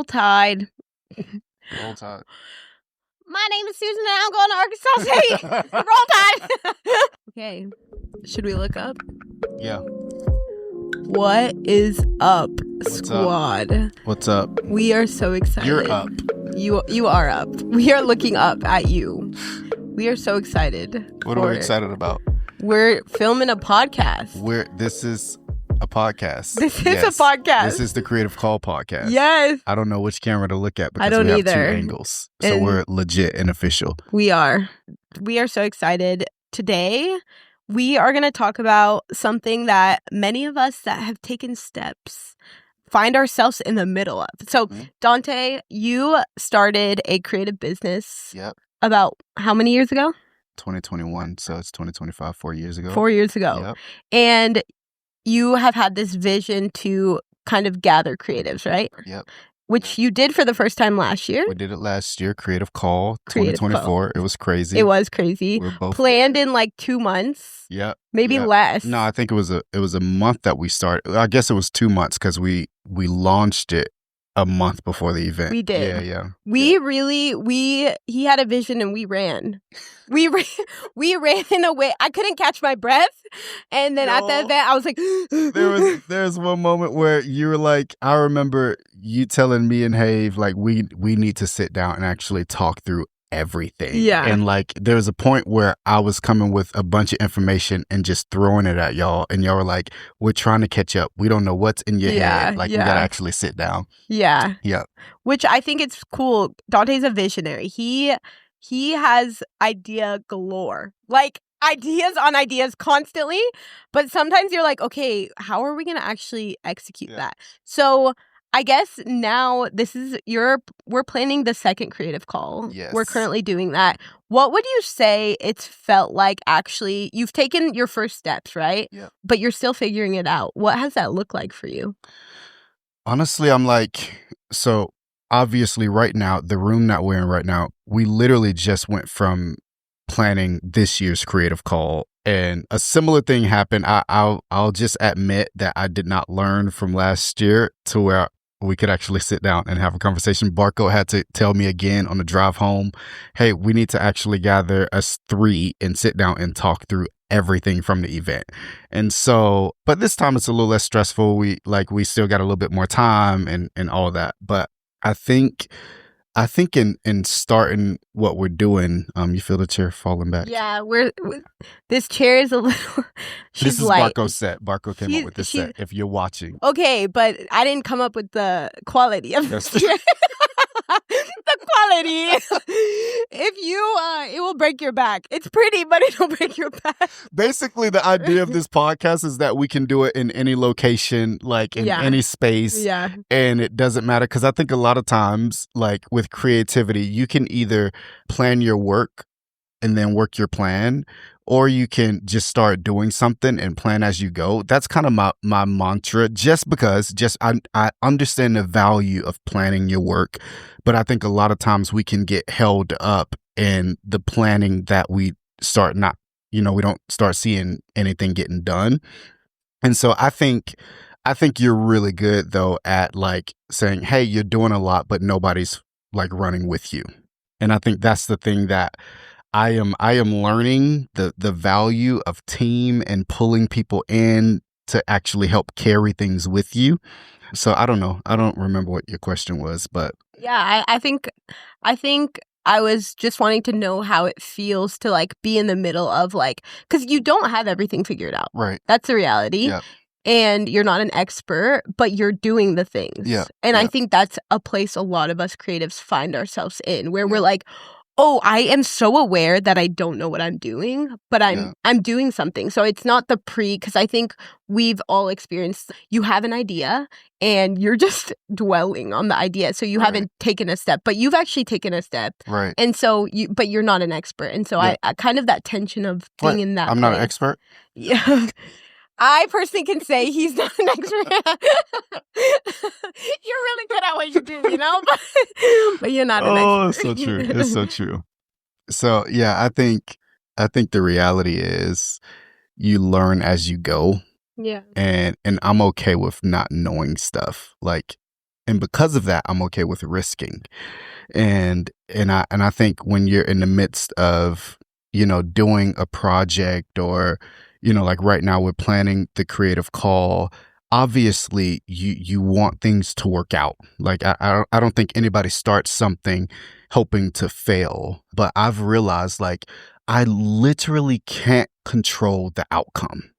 Tide. Roll Tide. My name is Susan and I'm going to Arkansas State. Roll Tide. Okay. Should we look up? Yeah. What is up, What's squad? up? What's up? We are so excited. You're up. You are up. We are looking up at you. We are so excited. What are we excited about? We're filming a podcast. This is a podcast. This is a podcast. This is the Creative Call podcast. Yes. I don't know which camera to look at because I don't we have either. 2 angles. So And we're legit and official. We are so excited. Today, we are going to talk about something that many of us that have taken steps find ourselves in the middle of. So, Donta, you started a creative business about how many years ago? 2021. So it's 2025, 4 years ago. 4 years ago. Yep. And you have had this vision to kind of gather creatives, right? Yep. Which you did for the first time last year. We did it last year, Creative Call Creative 2024. Call. It was crazy. It was crazy. We're both planned in like 2 months. Yep. Maybe less. No, I think it was a month that we started. I guess it was 2 months because we launched it a month before the event. We did. Yeah. He had a vision and we ran. We ran away. I couldn't catch my breath. And then at the event, I was like, there's one moment where you were like, I remember you telling me and Have, like, we need to sit down and actually talk through everything. Yeah. And like there was a point where I was coming with a bunch of information and just throwing it at y'all, and y'all were like, we're trying to catch up. We don't know what's in your head. Like we gotta actually sit down. Yeah. Yeah. Which I think it's cool. Donta's a visionary. He has idea galore. Like ideas on ideas constantly. But sometimes you're like, okay, how are we gonna actually execute that? So I guess now we're planning the second creative call. Yes. We're currently doing that. What would you say it's felt like actually? You've taken your first steps, right? Yeah. But you're still figuring it out. What has that looked like for you? Honestly, I'm like, so obviously right now, the room that we're in right now, we literally just went from planning this year's creative call. And a similar thing happened. I'll just admit that I did not learn from last year to where we could actually sit down and have a conversation. Barkot had to tell me again on the drive home, hey, we need to actually gather us 3 and sit down and talk through everything from the event. And so, but this time it's a little less stressful. We still got a little bit more time and all that. But I think in starting what we're doing, you feel the chair falling back? Yeah, this chair is a little. This is light. Barkot's set. Barkot came up with this set. If you're watching, okay, but I didn't come up with the quality of the chair. The quality. It will break your back. It's pretty, but it'll break your back. Basically, the idea of this podcast is that we can do it in any location, like in any space. Yeah. And it doesn't matter. Because I think a lot of times, like with creativity, you can either plan your work and then work your plan, or you can just start doing something and plan as you go. That's kind of my mantra, just because I understand the value of planning your work. But I think a lot of times we can get held up in the planning that we start we don't start seeing anything getting done. And so I think you're really good though at like saying, hey, you're doing a lot, but nobody's like running with you. And I think that's the thing that I am learning, the value of team and pulling people in to actually help carry things with you. So I don't know. I don't remember what your question was, but yeah, I think I was just wanting to know how it feels to like be in the middle of like, because you don't have everything figured out. Right. That's the reality. Yeah. And you're not an expert, but you're doing the things. Yeah. And I think that's a place a lot of us creatives find ourselves in, where we're like, oh, I am so aware that I don't know what I'm doing, but I'm doing something. So it's not the because I think we've all experienced, you have an idea and you're just dwelling on the idea. So you haven't taken a step, but you've actually taken a step. Right. And so but you're not an expert. And so I kind of that tension of being in that I'm not an expert? Yeah. I personally can say he's not an expert. You're really good at what you do, but you're not an expert. Oh, it's so true. It's so true. So yeah, I think the reality is you learn as you go. Yeah. And I'm okay with not knowing stuff. Like And because of that, I'm okay with risking. And I think when you're in the midst of, doing a project, or, like right now we're planning the creative call, obviously you want things to work out. Like I don't think anybody starts something hoping to fail, but I've realized like I literally can't control the outcome.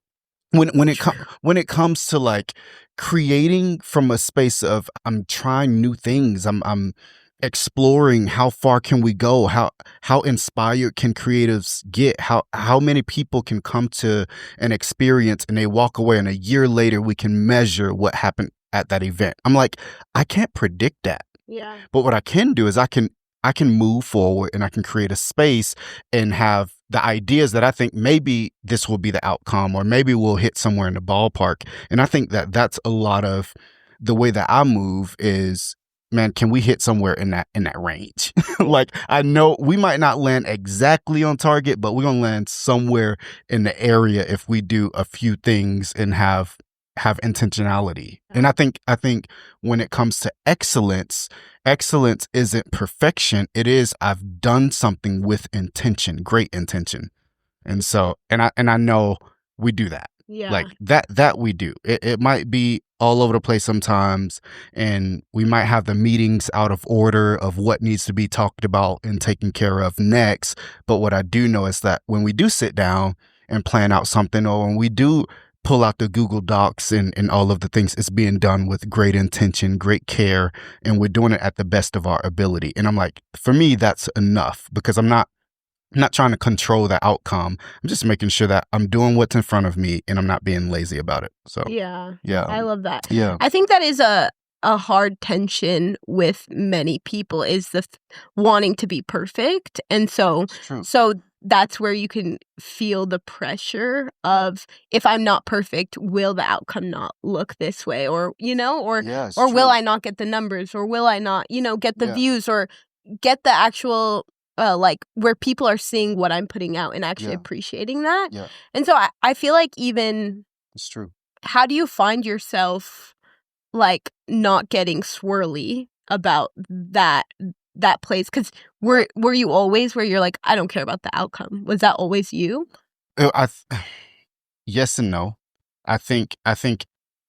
When it comes to like creating from a space of I'm trying new things, I'm exploring how far can we go, how inspired can creatives get, how many people can come to an experience and they walk away and a year later we can measure what happened at that event. I'm like, I can't predict that. Yeah. But what I can do is I can move forward and I can create a space and have the ideas that I think maybe this will be the outcome, or maybe we'll hit somewhere in the ballpark. And I think that that's a lot of the way that I move is, man, can we hit somewhere in that range? Like, I know we might not land exactly on target, but we're going to land somewhere in the area if we do a few things and have intentionality. And I think when it comes to excellence isn't perfection. It is, I've done something with intention, great intention. And so, and I know we do that. Yeah. Like that we do. It might be all over the place sometimes, and we might have the meetings out of order of what needs to be talked about and taken care of next. But what I do know is that when we do sit down and plan out something, or when we do pull out the Google Docs and all of the things, it's being done with great intention, great care, and we're doing it at the best of our ability. And I'm like, for me, that's enough, because I'm not trying to control the outcome. I'm just making sure that I'm doing what's in front of me and I'm not being lazy about it. So yeah, yeah, I love that. Yeah, I think that is a hard tension with many people, is the wanting to be perfect. And so that's where you can feel the pressure of, if I'm not perfect, will the outcome not look this way? Or, or will I not get the numbers? Or will I not, get the views, or get the actual, like, where people are seeing what I'm putting out and actually appreciating that. Yeah. And so I feel like, even, it's true. How do you find yourself, like, not getting swirly about that place? Because were you always where you're like, I don't care about the outcome? Was that always you? Yes and no. I think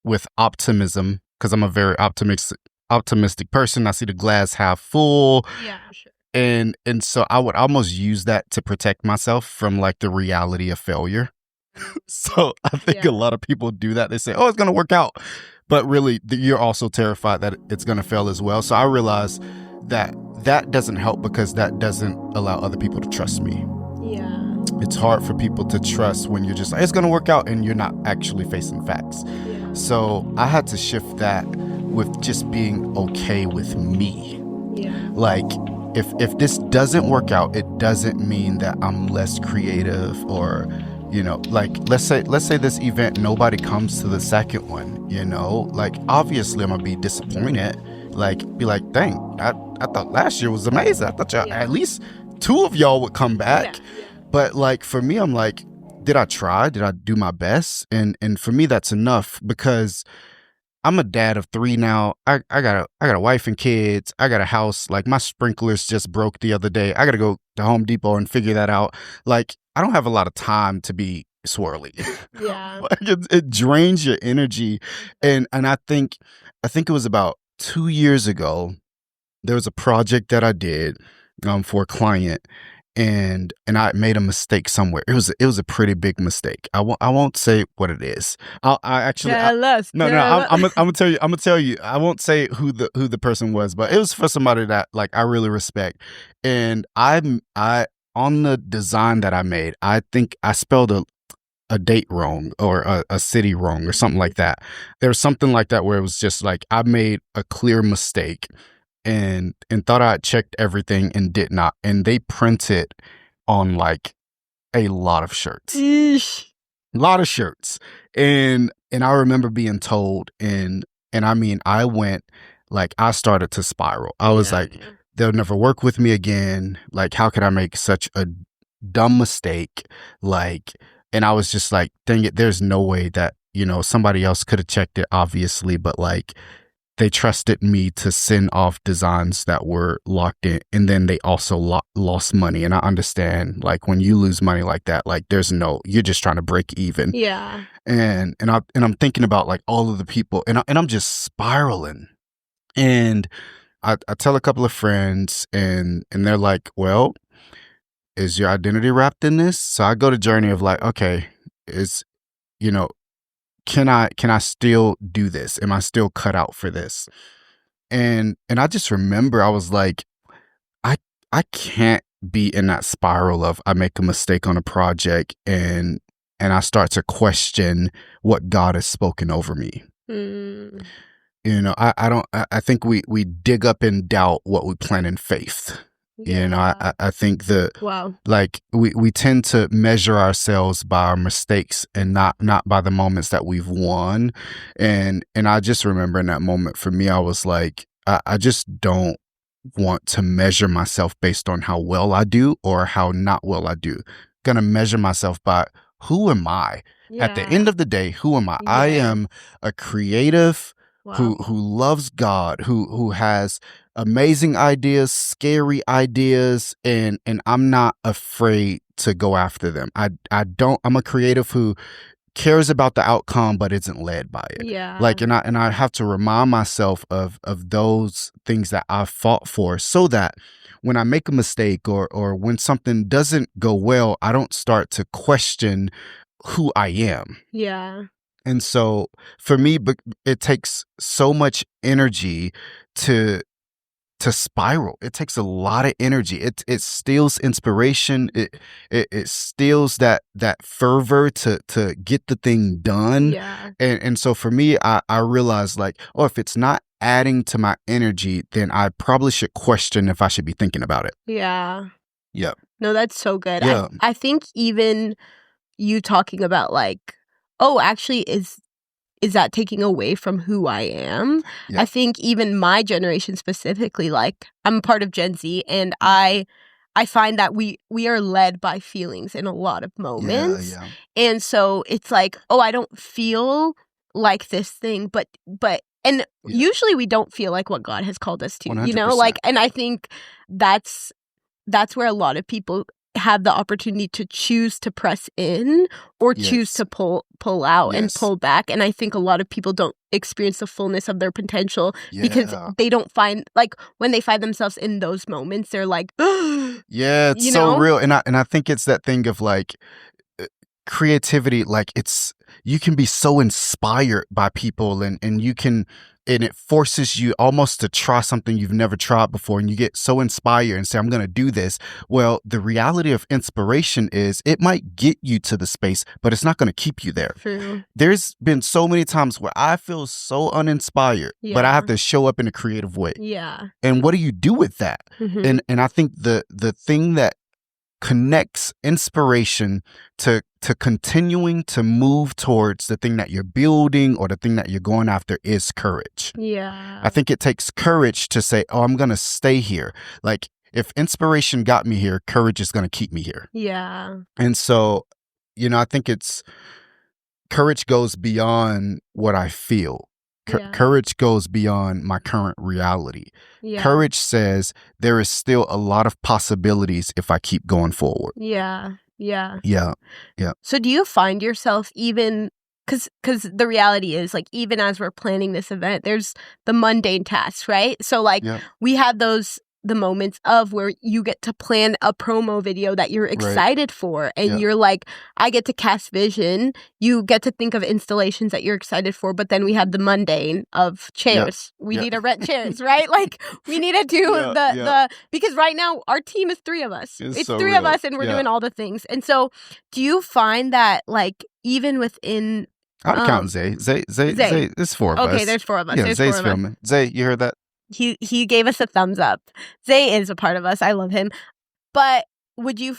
with optimism, because I'm a very optimistic person, I see the glass half full. Yeah, sure. And so I would almost use that to protect myself from like the reality of failure. So I think a lot of people do that. They say, oh, it's going to work out. But really, you're also terrified that it's going to fail as well. So I realize that doesn't help, because that doesn't allow other people to trust me. Yeah. It's hard for people to trust when you're just like, it's going to work out, and you're not actually facing facts. Yeah. So I had to shift that with just being okay with me. Yeah. Like, if this doesn't work out, it doesn't mean that I'm less creative, or, like, let's say this event, nobody comes to the second one, like, obviously I'm gonna be disappointed, like, be like, dang, I thought last year was amazing. I thought at least 2 of y'all would come back. Yeah. But like, for me, I'm like, did I try? Did I do my best? And for me, that's enough, because I'm a dad of 3 now. I got a wife and kids. I got a house. Like, my sprinklers just broke the other day. I got to go to Home Depot and figure that out. Like, I don't have a lot of time to be swirly. Yeah. Like, it drains your energy. And I think it was about 2 years ago, there was a project that I did for a client, and I made a mistake somewhere. It was a pretty big mistake. I won't say what it is. I'm gonna tell you. I won't say who the person was, but it was for somebody that, like, I really respect. And I on the design that I made, I think I spelled a date wrong, or a city wrong, or something like that. There was something like that where it was just like I made a clear mistake, and thought I had checked everything and did not. And they printed on like a lot of shirts. Eesh. A lot of shirts. And I remember being told, and I mean, I went, like, I started to spiral. I was like, they'll never work with me again. Like, how could I make such a dumb mistake? Like, and I was just like, dang it, there's no way that, somebody else could have checked it, obviously, but like, they trusted me to send off designs that were locked in, and then they also lost money. And I understand, like, when you lose money like that, like, you're just trying to break even. Yeah. And I'm thinking about like all of the people, and I'm just spiraling. And I tell a couple of friends, and they're like, well, is your identity wrapped in this? So I go to journey of like, okay, you know, can I still do this? Am I still cut out for this? And I just remember I was like, I can't be in that spiral of I make a mistake on a project and I start to question what God has spoken over me. Mm. I think we dig up in doubt what we plan in faith. Yeah. I think wow. like we tend to measure ourselves by our mistakes and not by the moments that we've won. And I just remember in that moment for me, I was like, I just don't want to measure myself based on how well I do or how not well I do. Gonna measure myself by who am I? Yeah. At the end of the day, who am I? I am a creative who loves God, who has amazing ideas, scary ideas, and I'm not afraid to go after them. I'm a creative who cares about the outcome but isn't led by it. Yeah. Like, and I have to remind myself of those things that I've fought for, so that when I make a mistake or when something doesn't go well, I don't start to question who I am. Yeah. And so for me, it takes so much energy to spiral. It takes a lot of energy. It steals inspiration. It steals that fervor to get the thing done. Yeah. And so for me, I realized like, oh, if it's not adding to my energy, then I probably should question if I should be thinking about it. Yeah. Yep. No, that's so good. Yeah. I think even you talking about like, oh, actually, is that taking away from who I am? Yeah. I think even my generation specifically, like, I'm part of Gen Z, and I find that we are led by feelings in a lot of moments. Yeah. And so it's like, oh, I don't feel like this thing, but usually we don't feel like what God has called us to, 100%. like, and I think that's where a lot of people have the opportunity to choose to press in or choose to pull out and pull back. And I think a lot of people don't experience the fullness of their potential because they don't find, like, when they find themselves in those moments, they're like, yeah, it's so real. And I think it's that thing of like creativity, like you can be so inspired by people and it forces you almost to try something you've never tried before, and you get so inspired and say, I'm going to do this. Well, the reality of inspiration is it might get you to the space, but it's not going to keep you there. True. There's been so many times where I feel so uninspired, but I have to show up in a creative way. Yeah. And what do you do with that? Mm-hmm. And I think the thing that connects inspiration to continuing to move towards the thing that you're building or the thing that you're going after is courage. Yeah. I think it takes courage to say, oh, I'm going to stay here. Like, if inspiration got me here, courage is going to keep me here. Yeah. And so, I think courage goes beyond what I feel. Courage goes beyond my current reality. Yeah. Courage says there is still a lot of possibilities if I keep going forward. Yeah. So do you find yourself even, because the reality is, like, even as we're planning this event, there's the mundane tasks, right? So, like, we have the moments of where you get to plan a promo video that you're excited for, and you're like, I get to cast vision. You get to think of installations that you're excited for, but then we have the mundane of chairs. We need to rent chairs, right? Like, we need to do the because right now our team is 3 of us. It's so 3 of us, and we're doing all the things. And so, do you find that, like, even within I'd count Zay. Zay, there's 4 of us. Okay, there's 4 of us. Yeah, Zay's filming. Zay, you heard that? He gave us a thumbs up. Zay is a part of us. I love him. But would you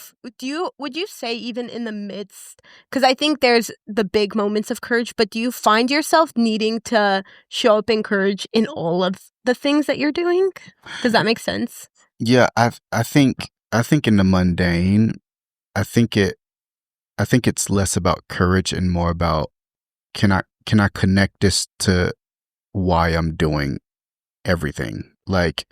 say, even in the midst, because I think there's the big moments of courage, but do you find yourself needing to show up in courage in all of the things that you're doing? Does that make sense? Yeah, I think in the mundane, I think it's less about courage and more about can I connect this to why I'm doing everything. Like,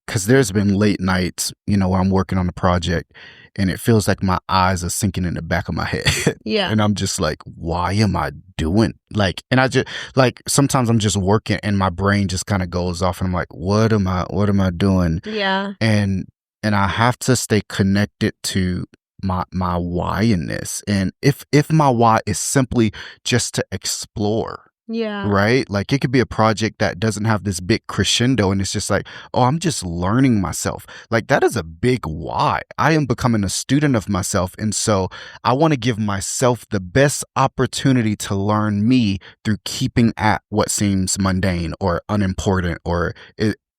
because there's been late nights, where I'm working on a project and it feels like my eyes are sinking in the back of my head. Yeah. And I'm just like, why am I doing? Like, and I just, like, sometimes I'm just working and my brain just kind of goes off and I'm like, what am I doing? Yeah. And I have to stay connected to my why in this. And if my why is simply just to explore, yeah, right? Like, it could be a project that doesn't have this big crescendo and it's just like, oh, I'm just learning myself. Like, that is a big why. I am becoming a student of myself. And so I want to give myself the best opportunity to learn me through keeping at what seems mundane or unimportant or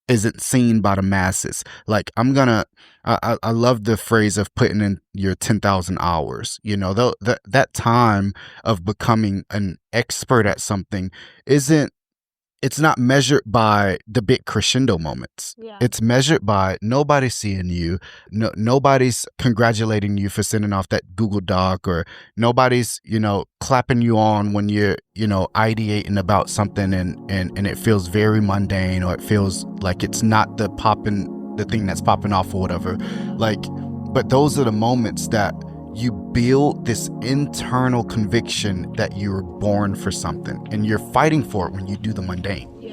isn't seen by the masses. Like, I love the phrase of putting in your 10,000 hours. That time of becoming an expert at something it's not measured by the big crescendo moments. Yeah. It's measured by nobody seeing you. Nobody's congratulating you for sending off that Google Doc, or nobody's, clapping you on when you're, ideating about something and it feels very mundane, or it feels like it's not the thing that's popping off or whatever. Like, but those are the moments that you build this internal conviction that you were born for something, and you're fighting for it when you do the mundane. Yeah.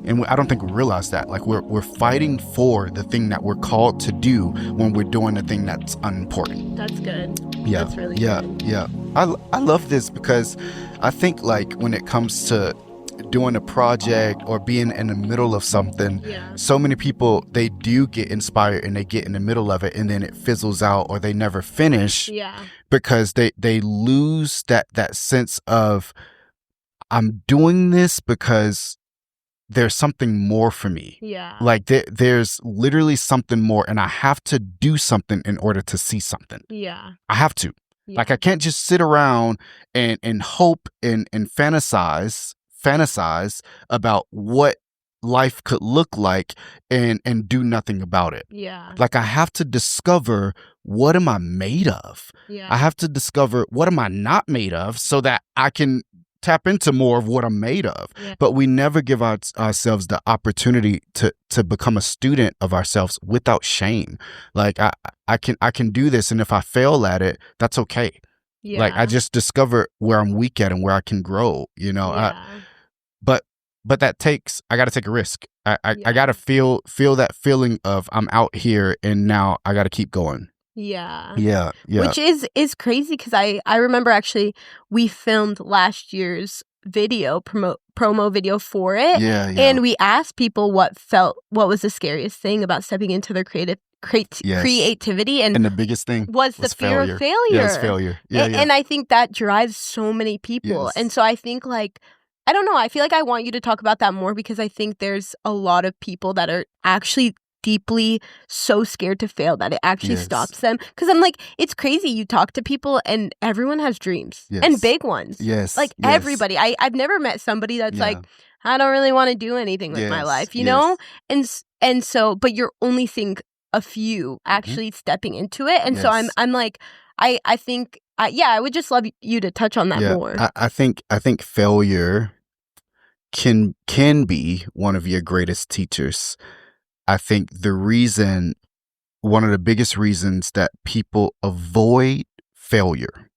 And I don't think we realize that. Like, we're fighting for the thing that we're called to do when we're doing the thing that's unimportant. That's good. Yeah. That's really good. Yeah. I love this because I think, like, when it comes to doing a project or being in the middle of something, so many people, they do get inspired and they get in the middle of it and then it fizzles out, or they never finish because they lose that sense of, I'm doing this because there's something more for me. Yeah. Like, there's literally something more, and I have to do something in order to see something. Yeah. I have to. Yeah. Like, I can't just sit around and hope and fantasize about what life could look like and do nothing about it. Yeah. Like, I have to discover, what am I made of? Yeah. I have to discover, what am I not made of, so that I can tap into more of what I'm made of. Yeah. But we never give ourselves the opportunity to become a student of ourselves without shame. Like, I can do this, and if I fail at it, that's okay. Yeah. Like, I just discover where I'm weak at and where I can grow, Yeah. But that takes, I got to take a risk. I got to feel that feeling of, I'm out here and now I got to keep going. Yeah. Yeah. Which is crazy, because I remember, actually, we filmed last year's video, promo video for it. Yeah. And we asked people what was the scariest thing about stepping into their creativity, and the biggest thing was the fear of failure. Yes, failure. Yeah, and I think that drives so many people. Yes. And so I think, like, I don't know, I feel like I want you to talk about that more, because I think there's a lot of people that are actually deeply so scared to fail that it actually stops them. Because I'm like, it's crazy. You talk to people and everyone has dreams, and big ones. Yes. Like, everybody. I've never met somebody that's like, I don't really want to do anything with my life, you know? And so, but you're only seeing a few actually stepping into it. And so I'm like, I think, I would just love you to touch on that more. I think failure can be one of your greatest teachers. I think one of the biggest reasons that people avoid failure,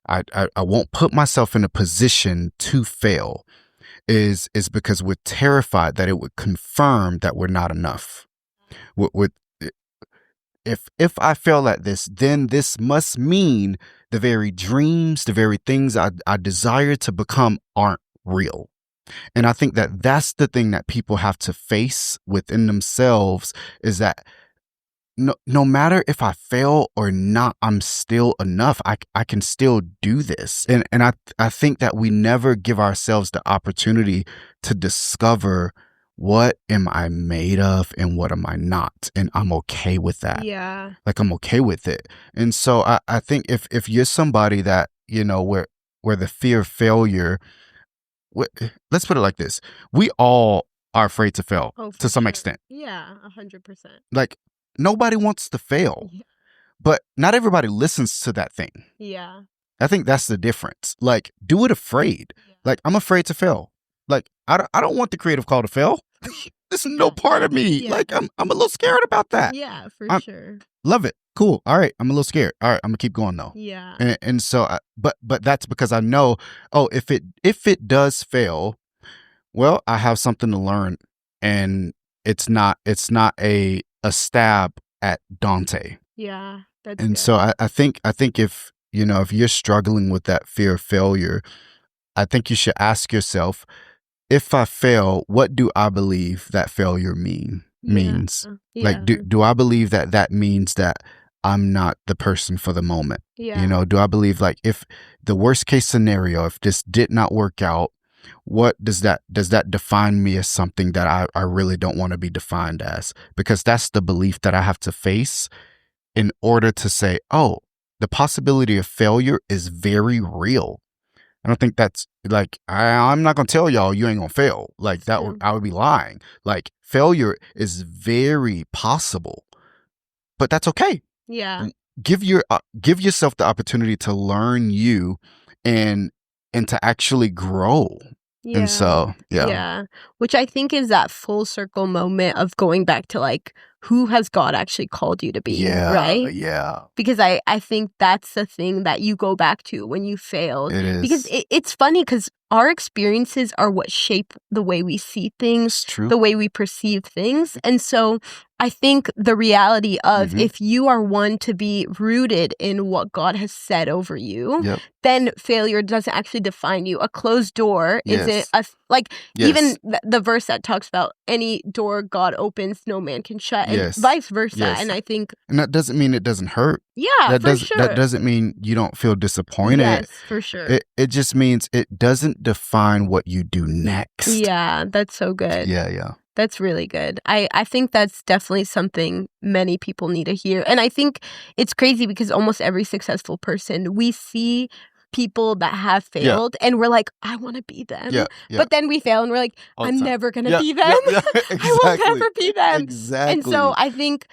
I won't put myself in a position to fail, is because we're terrified that it would confirm that we're not enough. If I fail at this, then this must mean the very dreams, the very things I desire to become aren't real. And I think that that's the thing that people have to face within themselves, is that no matter if I fail or not, I'm still enough. I can still do this. And I think that we never give ourselves the opportunity to discover, what am I made of and what am I not? And I'm okay with that. Yeah. Like, I'm okay with it. And so I think if you're somebody that, where the fear of failure, let's put it like this. We all are afraid to fail to some extent. Yeah, 100%. Like, nobody wants to fail, but not everybody listens to that thing. Yeah. I think that's the difference. Like, do it afraid. Like, I'm afraid to fail. Like, I don't want the creative call to fail. This is no part of me. Yeah. Like, I'm a little scared about that. Yeah, for sure. Love it. Cool. All right. I'm a little scared. All right. I'm gonna keep going though. Yeah. And so, but that's because I know, if it does fail, well, I have something to learn, and it's not a stab at Dante. Yeah. That's And good. so I think if, if you're struggling with that fear of failure, I think you should ask yourself, if I fail, what do I believe that failure means? Yeah. Like, do I believe that means that I'm not the person for the moment? Yeah. Do I believe, like, if the worst case scenario, if this did not work out, what does that define me as something that I really don't want to be defined as? Because that's the belief that I have to face in order to say, oh, the possibility of failure is very real. I don't think that's like, I'm not going to tell y'all you ain't going to fail. Like, I would be lying. Like, failure is very possible, but that's okay. Yeah. Give yourself the opportunity to learn you and to actually grow. Yeah. And so, Yeah. Which I think is that full circle moment of going back to, like, who has God actually called you to be? Right? Yeah. Because I think that's the thing that you go back to when you failed. It is. Because it's funny because our experiences are what shape the way we see things, the way we perceive things. And so I think the reality of if you are one to be rooted in what God has said over you, then failure doesn't actually define you. A closed door isn't even the verse that talks about any door God opens, no man can shut, and vice versa. And I think, and that doesn't mean it doesn't hurt. Yeah, for sure. That doesn't mean you don't feel disappointed. Yes, for sure. It just means it doesn't define what you do next. Yeah, that's so good. Yeah. That's really good. I think that's definitely something many people need to hear. And I think it's crazy because almost every successful person, we see people that have failed and we're like, I want to be them. But then we fail and we're like, I'm never going to be them. Exactly. I will never be them. Exactly. And so I think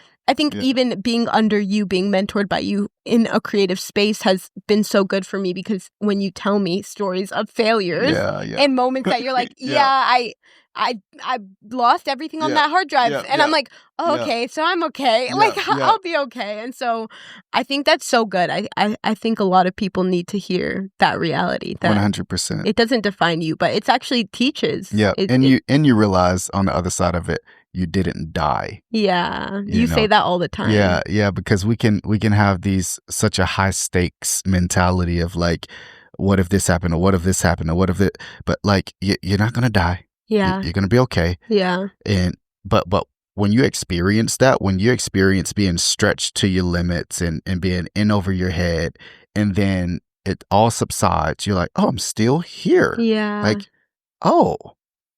even being under you, being mentored by you in a creative space has been so good for me, because when you tell me stories of failures and moments that you're like, I lost everything on that hard drive. And I'm like, okay, so I'm okay. I'll be okay. And so I think that's so good. I think a lot of people need to hear that reality. That 100%. It doesn't define you, but it actually teaches. Yeah. You realize on the other side of it, you didn't die. Yeah. You say that all the time. Yeah, because we can have such a high stakes mentality of like, what if this happened, or what if this happened, or what if it, but like, you're not going to die. Yeah. You're going to be okay. Yeah. But when you experience that, when you experience being stretched to your limits and being in over your head, and then it all subsides, you're like, oh, I'm still here. Yeah. Like, oh,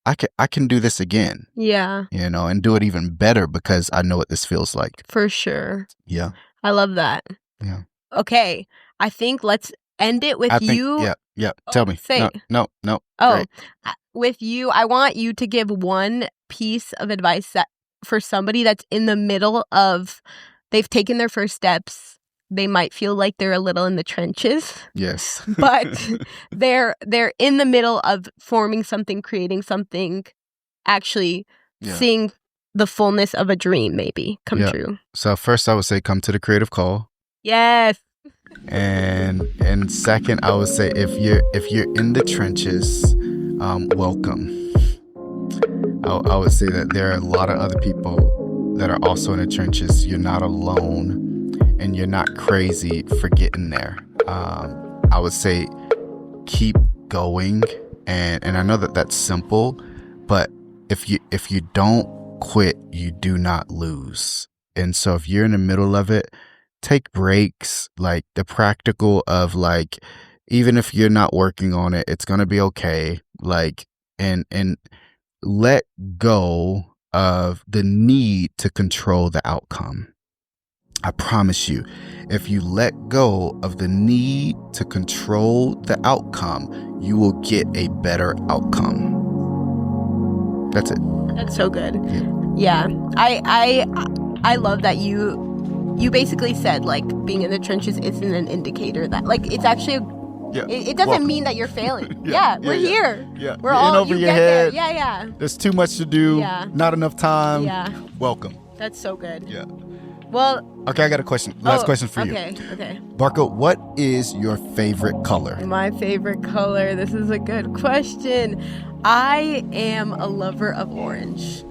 I can do this again. Yeah. And do it even better because I know what this feels like. For sure. Yeah. I love that. Yeah. Okay. I think let's end it with you. Yeah. Tell me. Say it. No. Oh, Great. With you, I want you to give one piece of advice that for somebody that's in the middle of, they've taken their first steps. They might feel like they're a little in the trenches. Yes. But they're in the middle of forming something, creating something, actually seeing the fullness of a dream maybe come true. So first I would say, come to the creative call. Yes. And second, I would say, if you're in the trenches, welcome. I would say that there are a lot of other people that are also in the trenches. You're not alone. And you're not crazy for getting there. I would say keep going, and I know that that's simple, but if you don't quit, you do not lose. And so if you're in the middle of it, take breaks, like the practical of like, even if you're not working on it, it's gonna be okay. Like, and let go of the need to control the outcome. I promise you, if you let go of the need to control the outcome, you will get a better outcome. That's it. That's so good. Yeah. I love that you basically said, like, being in the trenches isn't an indicator that, like, it's actually Yeah. It doesn't mean that you're failing. We're here. Yeah. We're you're all in over you your get head. there. Yeah. There's too much to do. Yeah. Not enough time. Yeah. Welcome. That's so good. Yeah. Well. Okay, I got a question. Last question for you. Okay. Barkot, what is your favorite color? My favorite color. This is a good question. I am a lover of orange.